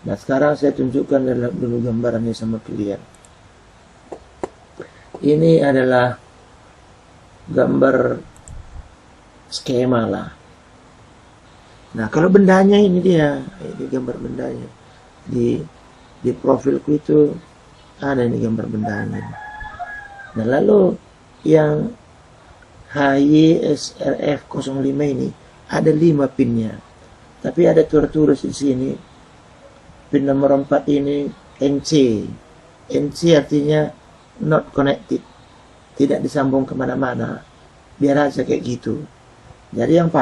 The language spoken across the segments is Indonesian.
Nah sekarang saya tunjukkan dulu gambarannya sama kalian. Ini adalah gambar skema lah. Nah kalau bendanya ini dia, ini gambar bendanya. Di profilku itu ada ini gambar bendanya. Nah lalu yang HYSRF 05 ini ada 5 pinnya. Tapi ada tulis di sini pin nomor 4 ini NC. NC artinya not connected, tidak disambung kemana-mana. Biar aja kayak gitu. Jadi yang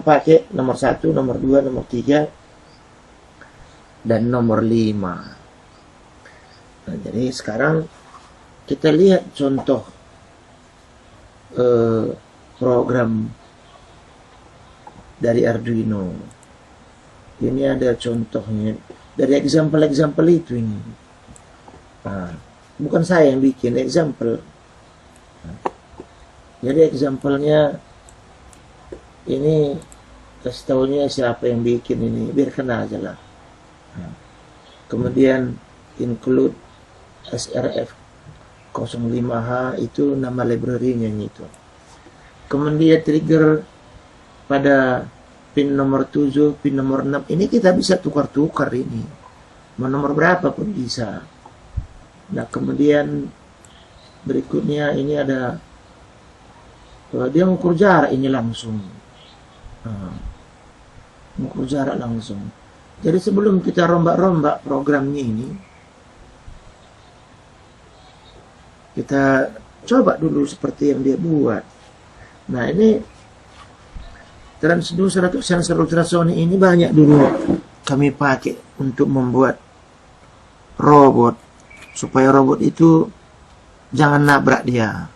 pakai nomor 1, nomor 2, nomor 3 dan nomor 5. Nah, jadi sekarang kita lihat contoh program dari Arduino. Ini ada contohnya dari example itu ini. Nah, bukan saya yang bikin example. Nah, jadi example-nya ini kasih taunya siapa yang bikin ini, biarkan aja lah. Nah, kemudian include SRF 05H itu nama library-nya itu. Kemudian trigger pada pin nomor 7, pin nomor 6 ini kita bisa tukar-tukar ini. Mau nomor berapa pun bisa. Nah, kemudian berikutnya ini ada dia mengukur jarak ini langsung. Nah, mengukur jarak langsung. Jadi sebelum kita rombak-rombak programnya ini, kita coba dulu seperti yang dia buat. Nah ini transducer atau sensor ultrasonic ini banyak dulu kami pakai untuk membuat robot, supaya robot itu jangan nabrak dia,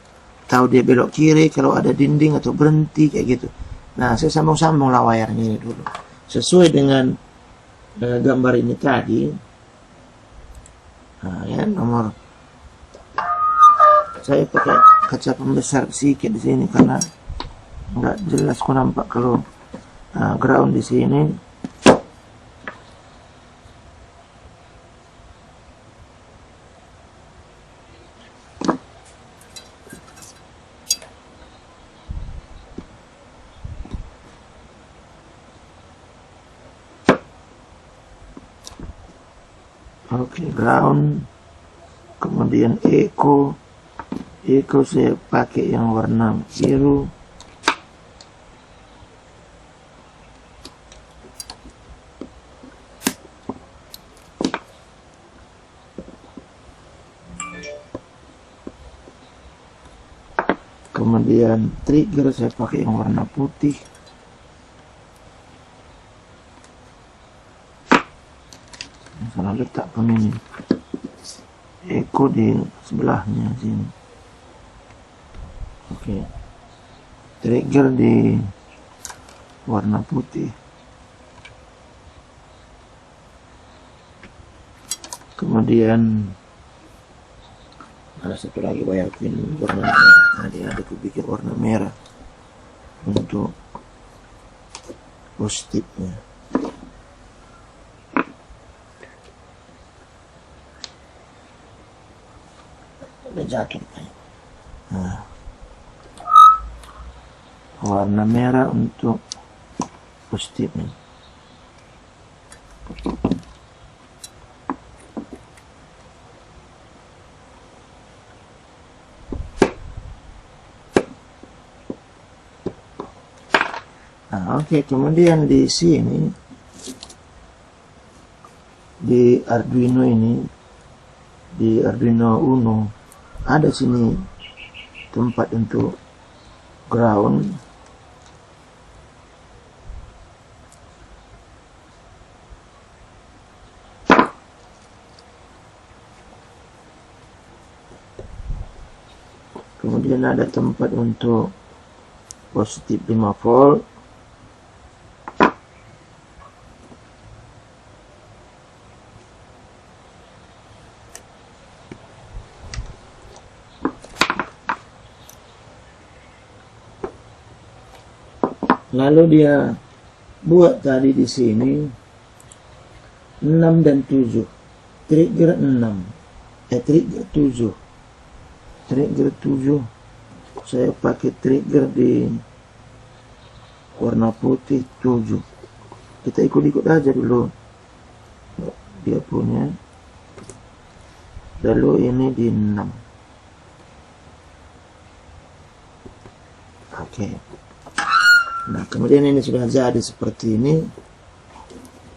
tahu dia belok kiri kalau ada dinding atau berhenti kayak gitu. Nah saya sambung-sambung lah wayarnya ini dulu sesuai dengan gambar ini tadi. Nah ya, nomor saya pakai kaca pembesar sedikit di sini karena nggak jelas kok nampak kalau ground di sini. Oke, ground, kemudian echo saya pakai yang warna biru. Kemudian trigger saya pakai yang warna putih. Salah letak pun ini. Echo di sebelahnya sini. Oke. Trigger di warna putih. Kemudian ada satu lagi wire pin warna merah. Tadi ada bikin warna merah untuk positifnya. Ada jatuh. Nah, warna merah untuk positifnya. Nah, oke, kemudian di sini di Arduino ini, di Arduino Uno ada sini tempat untuk ground. Kemudian ada tempat untuk positif 5 volt. Lalu dia buat tadi di sini 6 dan 7. Trigger 6. Trigger 7. Trigger 7. Saya pakai trigger di warna putih 7. Kita ikut-ikut aja dulu dia punya. Lalu ini di 6. Oke. Nah, kemudian ini sudah jadi seperti ini.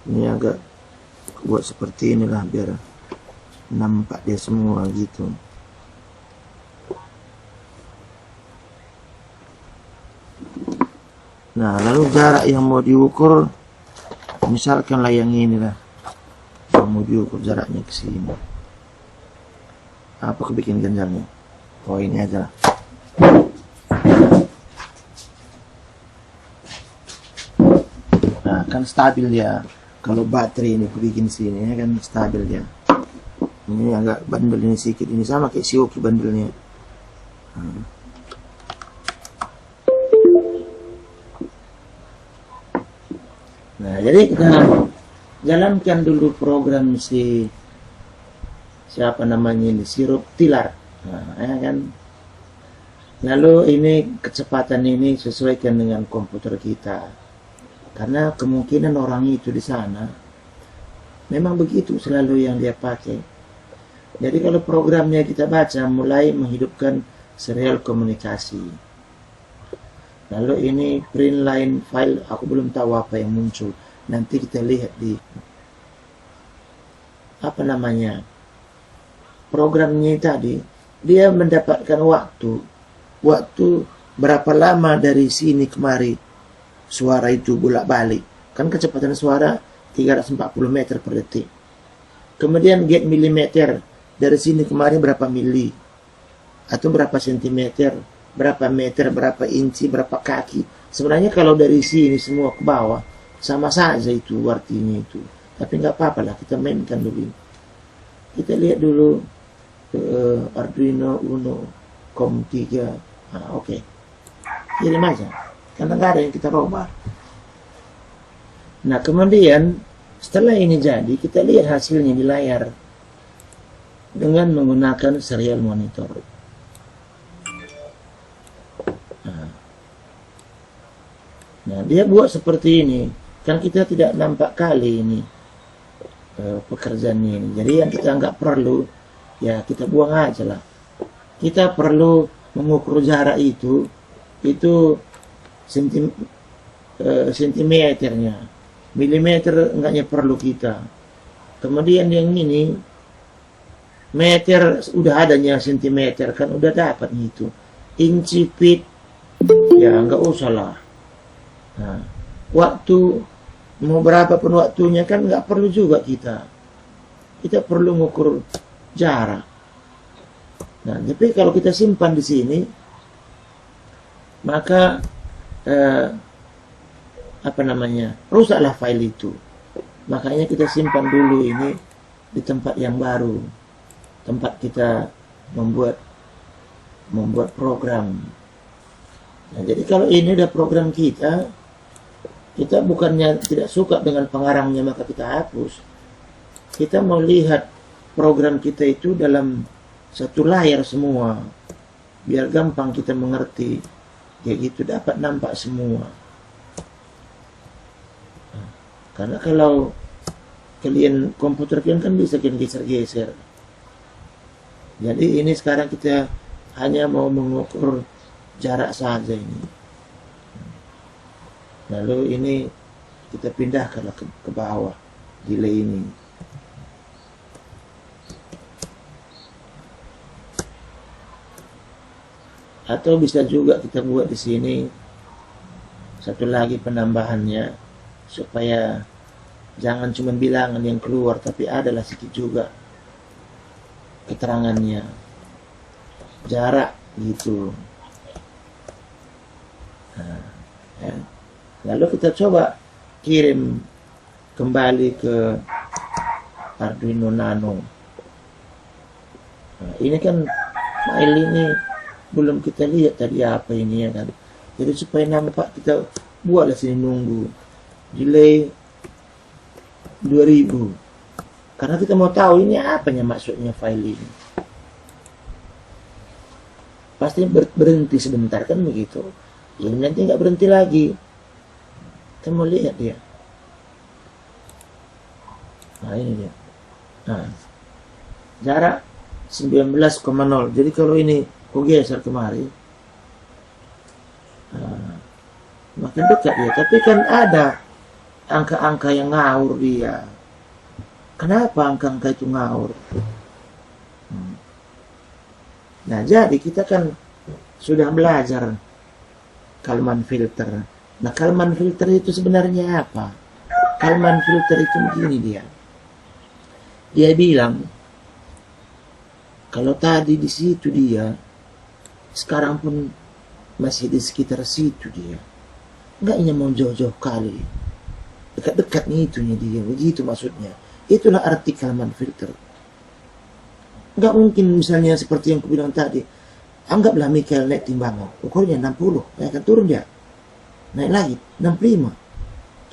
Ini agak buat seperti inilah biar nampak dia semua gitu. Nah, lalu jarak yang mau diukur, misalkanlah yang ini lah, yang mau diukur jaraknya ke sini. Apa kebikin ganjalnya? Oh, ini aja lah. Nah, kan stabil ya. Kalau baterai ini bikin sini ya kan stabil ya. Ini agak bandel ini sedikit, ini sama kayak Xiaomi bandelnya. Nah, jadi kita jalankan dulu program siapa namanya ini, sirup tilar. Nah, ya kan. Lalu ini kecepatan ini sesuaikan dengan komputer kita. Karena kemungkinan orang itu di sana memang begitu selalu yang dia pakai. Jadi kalau programnya kita baca mulai menghidupkan serial komunikasi. Lalu ini print line file, aku belum tahu apa yang muncul. Nanti kita lihat di apa namanya programnya tadi. Dia mendapatkan waktu berapa lama dari sini kemari suara itu bolak-balik. Kan kecepatan suara 340 meter per detik. Kemudian get milimeter, dari sini kemari berapa mili atau berapa sentimeter, berapa meter, berapa inci, berapa kaki. Sebenarnya kalau dari sini semua ke bawah sama saja itu artinya itu. Tapi nggak apa-apa lah, kita mainkan dulu. Kita lihat dulu Arduino Uno COM3. Oke. Kirim aja. Karena nggak ada yang kita robah. Nah, kemudian setelah ini jadi, kita lihat hasilnya di layar dengan menggunakan serial monitor. Nah, dia buat seperti ini. Kan kita tidak nampak kali ini pekerjaan ini. Jadi yang kita nggak perlu, ya kita buang aja lah. Kita perlu mengukur jarak itu sentimeternya, milimeter enggaknya perlu kita. Kemudian yang ini meter udah adanya, sentimeter kan udah dapat itu. Inci, feet, ya nggak usah lah. Nah, waktu mau berapapun waktunya kan nggak perlu juga kita. Kita perlu mengukur jarak. Nah, tapi kalau kita simpan di sini, maka rusaklah file itu. Makanya kita simpan dulu ini di tempat yang baru, tempat kita membuat program. Nah, jadi kalau ini udah program kita bukannya tidak suka dengan pengarangnya maka kita hapus. Kita mau lihat program kita itu dalam satu layar semua, biar gampang kita mengerti. Kayak gitu dapat nampak semua. Karena kalau kalian komputer kalian kan bisa geser-geser. Jadi ini sekarang kita hanya mau mengukur jarak saja ini. Lalu ini kita pindahkan ke bawah delay ini. Atau bisa juga kita buat di sini satu lagi penambahannya supaya jangan cuma bilangan yang keluar, tapi adalah sedikit juga keterangannya, jarak gitu. Nah, ya. Lalu kita coba kirim kembali ke Arduino Nano. Nah, ini kan file ini belum kita lihat tadi apa ini ya kan. Jadi supaya nampak kita buatlah sini nunggu delay 2000. Karena kita mau tahu ini apanya maksudnya file ini. Pasti berhenti sebentar kan begitu. Ini nanti nggak berhenti lagi. Kita mau lihat dia. Nah ini dia. Nah, jarak 19,0. Jadi kalau ini ku geser kemari, makin dekat dia. Tapi kan ada angka-angka yang ngawur dia. Kenapa angka-angka itu ngawur? Nah, jadi kita kan sudah belajar Kalman filter. Nah, Kalman filter itu sebenarnya apa? Kalman filter itu begini dia. Dia bilang, kalau tadi di situ dia, sekarang pun masih di sekitar situ dia. Enggak ini mau jauh-jauh kali. Dekat-dekatnya itunya dia. Begitu maksudnya. Itulah arti Kalman filter. Enggak mungkin misalnya seperti yang aku bilang tadi. Anggaplah Michael naik timbangan. Ukurnya 60. Ya akan turun dia. Naik lagi. 65.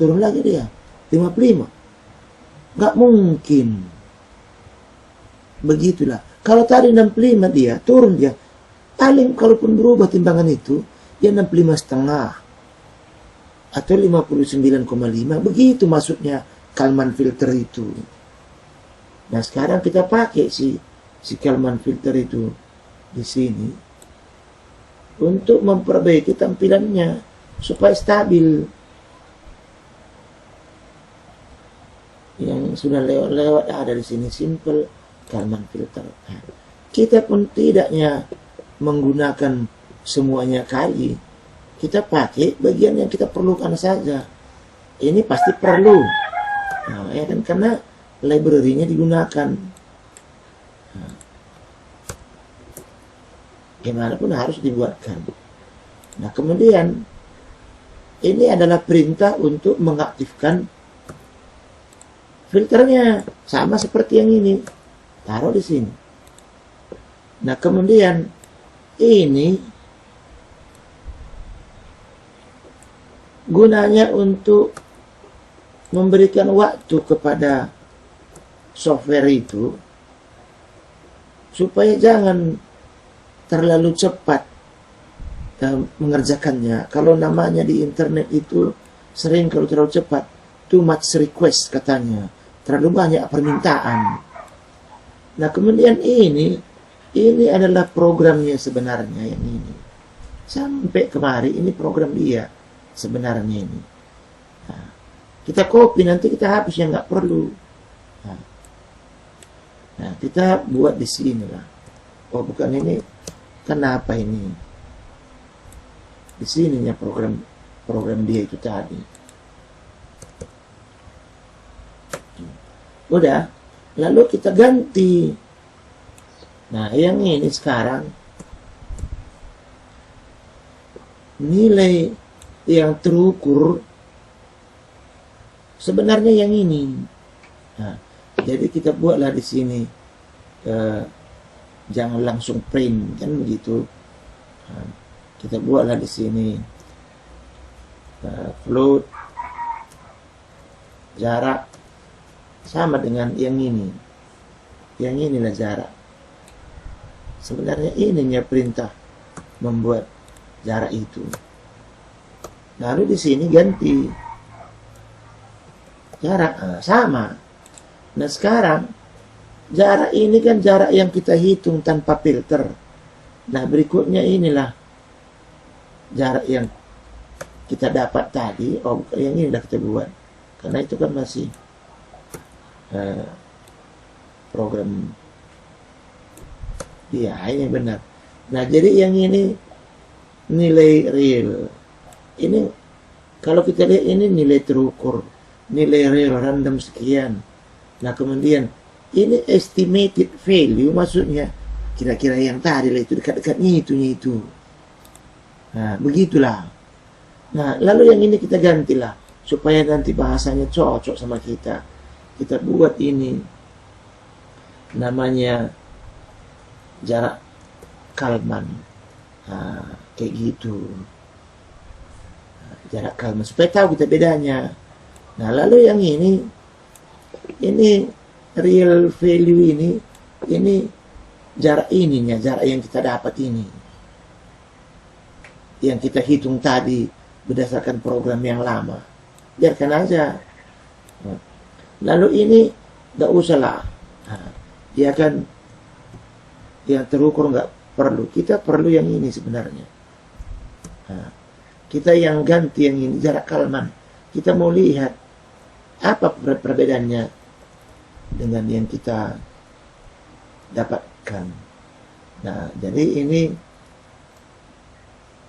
Turun lagi dia. 55. Enggak mungkin. Begitulah. Kalau tadi 65 dia. Turun dia. Paling kalaupun berubah timbangan itu. Ya 65,5. Atau 59,5. Begitu maksudnya Kalman filter itu. Nah sekarang kita pakai si Kalman filter itu di sini untuk memperbaiki tampilannya supaya stabil. Yang sudah lewat ada di sini simple Kalman filter. Nah, kita pun tidaknya menggunakan semuanya kali. Kita pakai bagian yang kita perlukan saja. Ini pasti perlu. Nah, ya kan karena library-nya digunakan. Nah, gimana pun harus dibuatkan. Nah, kemudian ini adalah perintah untuk mengaktifkan filternya sama seperti yang ini. Taruh di sini. Nah, kemudian ini gunanya untuk memberikan waktu kepada software itu supaya jangan terlalu cepat mengerjakannya. Kalau namanya di internet itu sering kalau terlalu cepat, too much request katanya, terlalu banyak permintaan. Nah kemudian ini adalah programnya sebenarnya yang ini. Sampai kemari ini program dia sebenarnya ini. Nah, kita copy nanti kita hapus yang nggak perlu. Nah, kita buat di sini lah. Oh bukan ini, kenapa ini? Di sininya program dia itu tadi. Udah, lalu kita ganti. Nah yang ini sekarang nilai yang terukur sebenarnya yang ini. Nah, jadi kita buatlah di sini jangan langsung print kan begitu. Nah, kita buatlah di sini float jarak sama dengan yang ini. Yang inilah jarak. Sebenarnya ininya perintah membuat jarak itu. Lalu di sini ganti jarak sama. Nah sekarang jarak ini kan jarak yang kita hitung tanpa filter. Nah berikutnya inilah jarak yang kita dapat tadi. Oh yang ini udah kita buat. Karena itu kan masih program dia ini benar. Nah jadi yang ini nilai real. Ini kalau kita lihat ini nilai terukur, nilai real random sekian. Nah kemudian ini estimated value, maksudnya kira-kira yang tadi lah itu dekat-dekatnya itu. Nah begitulah. Nah lalu yang ini kita gantilah supaya nanti bahasanya cocok sama kita. Kita buat ini namanya jarak Kalman. Nah, kayak gitu. Jarak Kalman supaya tahu kita bedanya. Nah lalu yang ini real value ini jarak ininya, jarak yang kita dapat ini, yang kita hitung tadi berdasarkan program yang lama, biarkan aja. Lalu ini nggak usah lah, dia kan yang terukur nggak perlu, kita perlu yang ini sebenarnya. Kita yang ganti yang ini, jarak Kalman. Kita mau lihat apa perbedaannya dengan yang kita dapatkan. Nah, jadi ini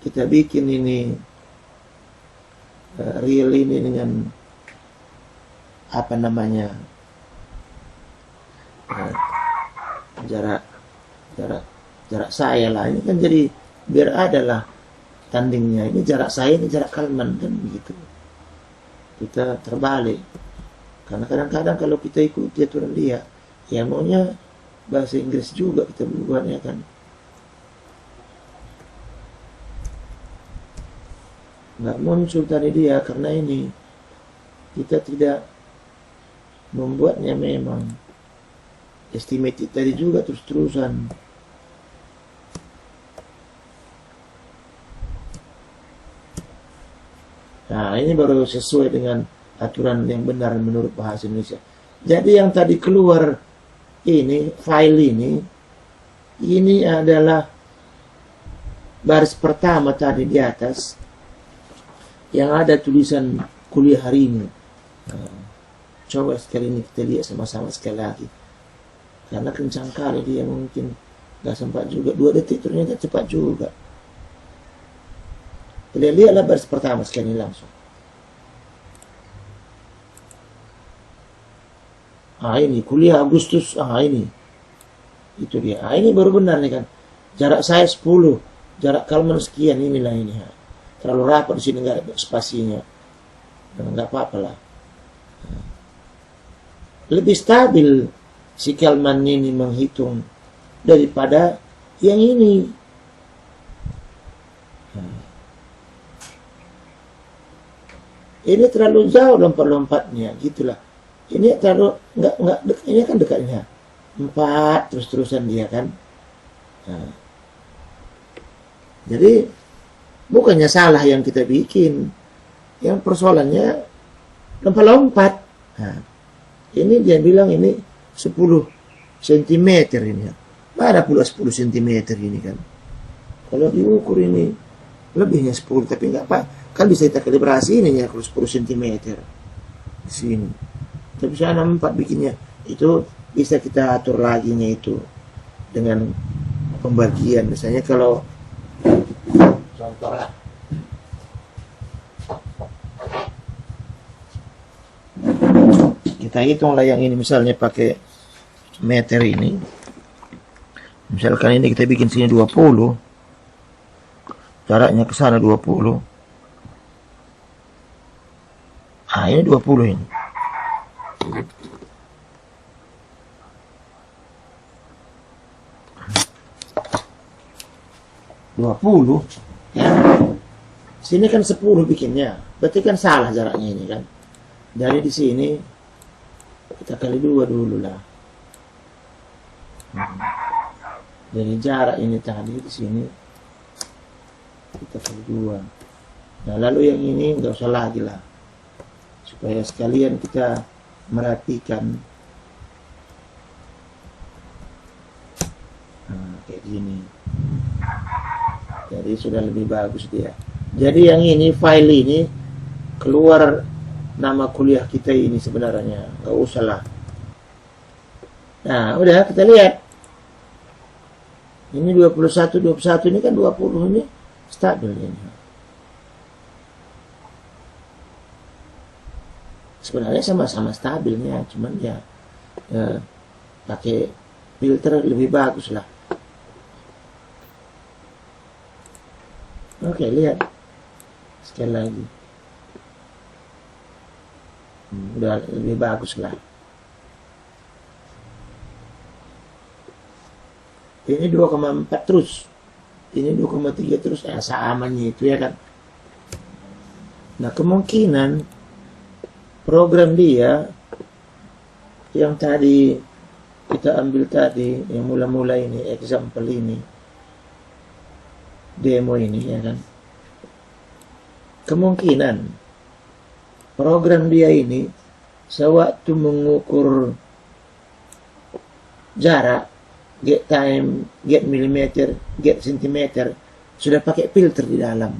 kita bikin ini real ini dengan apa namanya, jarak saya lah. Ini kan jadi biar ada lah tandingnya. Ini jarak saya, ini jarak Kalman, kan begitu. Kita terbalik. Karena kadang-kadang kalau kita ikuti aturan dia, ya maunya bahasa Inggris juga kita buatnya kan. Nggak muncul tadi dia karena ini kita tidak membuatnya memang estimated tadi juga terus-terusan. Nah, ini baru sesuai dengan aturan yang benar menurut bahasa Indonesia. Jadi yang tadi keluar ini, file ini adalah baris pertama tadi di atas yang ada tulisan kuliah hari ini. Nah, coba sekali ini kita lihat sama-sama sekali lagi. Karena kencang kali dia, mungkin gak sempat juga 2 detik, ternyata cepat juga. Lihatlah baris pertama sekali langsung. Ini kuliah Agustus. Ini itu dia. Ini baru benar nih kan. Jarak saya 10, jarak Kalman sekian. Inilah ini. Terlalu rapat di sini, nggak ada spasinya. Nggak apa-apa lah. Lebih stabil si Kalman ini menghitung daripada yang ini. Ini terlalu jauh lompat-lompatnya, gitulah. Ini terlalu nggak ini kan dekatnya 4 terus-terusan dia kan. Nah, jadi bukannya salah yang kita bikin, yang persoalannya lompat-lompat. Nah, ini dia bilang ini 10 cm ini. Mana pula 10 cm ini kan? Kalau diukur ini lebihnya 10, tapi nggak apa, kan bisa kita kalibrasi ini ya kalau 10 cm di sini. Tapi sana 4 bikinnya, itu bisa kita atur lagi nya itu dengan pembagian. Misalnya kalau contoh lah, kita hitunglah yang ini misalnya pakai meter ini. Misalkan ini kita bikin sini 20, jaraknya ke sana 20. Ini 20 ini. Ya. Sini kan 10 bikinnya. Berarti kan salah jaraknya ini kan. Dari di sini kita kali 2 dulu lah. Dari jarak ini tadi di sini kita kali 2. Nah, lalu yang ini enggak usah lagi lah. Supaya sekalian kita merhatikan. Nah, kayak gini. Jadi sudah lebih bagus dia. Jadi yang ini, file ini keluar nama kuliah kita ini sebenarnya. Nggak usah lah. Nah, udah kita lihat. Ini 21 ini kan 20 ini stabil ini. Sebenarnya sama-sama stabilnya, cuman ya pakai filter lebih bagus lah. Oke, lihat sekali lagi. Udah lebih bagus lah. Ini 2,4 terus. Ini 2,3 terus. Samanya itu ya kan. Nah, kemungkinan program dia yang tadi kita ambil tadi, yang mula-mula ini, example ini, demo ini, ya kan? Kemungkinan program dia ini sewaktu mengukur jarak, get time, get millimeter, get centimeter, sudah pakai filter di dalam.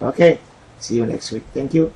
Oke, see you next week. Thank you.